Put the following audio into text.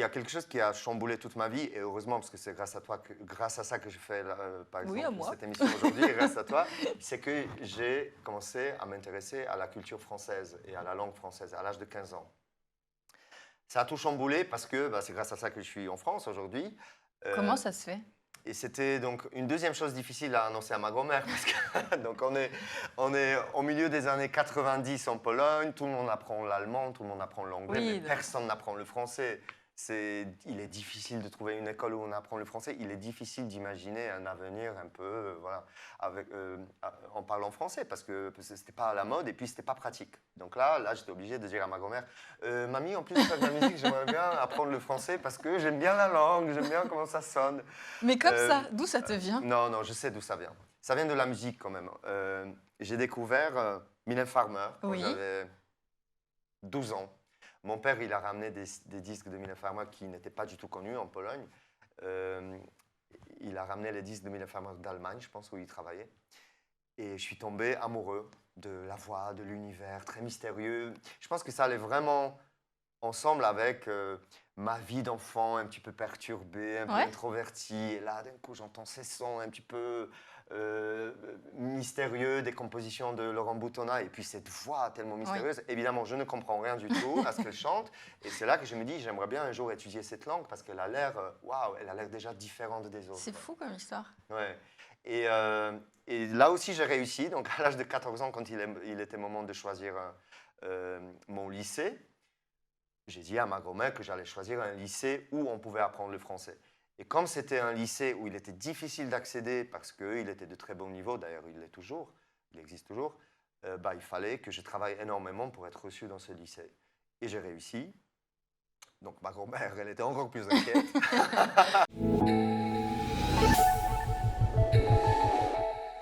y a quelque chose qui a chamboulé toute ma vie, et heureusement, parce que c'est grâce à toi, grâce à ça que je fais, par Oui, à exemple, moi. cette émission aujourd'hui, et grâce à toi, c'est que j'ai commencé à m'intéresser à la culture française et à la langue française à l'âge de 15 ans. Ça a tout chamboulé parce que bah, c'est grâce à ça que je suis en France aujourd'hui. Comment ça se fait? Et c'était donc une deuxième chose difficile à annoncer à ma grand-mère parce que donc on est au milieu des années 90 en Pologne, tout le monde apprend l'allemand, tout le monde apprend l'anglais, mais Oui, personne n'apprend le français. Il est difficile de trouver une école où on apprend le français. Il est difficile d'imaginer un avenir un peu voilà, en parlant français parce que ce n'était pas à la mode et puis ce n'était pas pratique. Donc là j'étais obligé de dire à ma grand-mère, Mamie, en plus de faire de la musique, j'aimerais bien apprendre le français parce que j'aime bien la langue, j'aime bien comment ça sonne. mais comme Euh, ça, d'où ça te vient? non, non, je sais d'où ça vient. Ça vient de la musique quand même. J'ai découvert Mylène Farmer quand Oui. j'avais 12 ans. Mon père, il a ramené des disques de Mylène Farmer qui n'étaient pas du tout connus en Pologne. Euh, il a ramené les disques de Mylène Farmer d'Allemagne, je pense, où il travaillait. Et je suis tombé amoureux de la voix, de l'univers, très mystérieux. Je pense que ça allait vraiment ensemble avec ma vie d'enfant un petit peu perturbée, un peu Ouais. introvertie. Et là, d'un coup, j'entends ces sons un petit peu mystérieux, des compositions de Laurent Boutonnat, et puis cette voix tellement mystérieuse. Évidemment, je ne comprends rien du tout à ce qu'elle chante. Et c'est là que je me dis, j'aimerais bien un jour étudier cette langue parce qu'elle a l'air, waouh, elle a l'air déjà différente des autres. C'est fou comme histoire. Ouais. Et là aussi, j'ai réussi. Donc, à l'âge de 14 ans, quand il était moment de choisir mon lycée, j'ai dit à ma grand-mère que j'allais choisir un lycée où on pouvait apprendre le français. Et comme c'était un lycée où il était difficile d'accéder parce qu'il était de très bon niveau, d'ailleurs il l'est toujours, il existe toujours, bah, il fallait que je travaille énormément pour être reçu dans ce lycée. Et j'ai réussi. Donc ma grand-mère, elle était encore plus inquiète.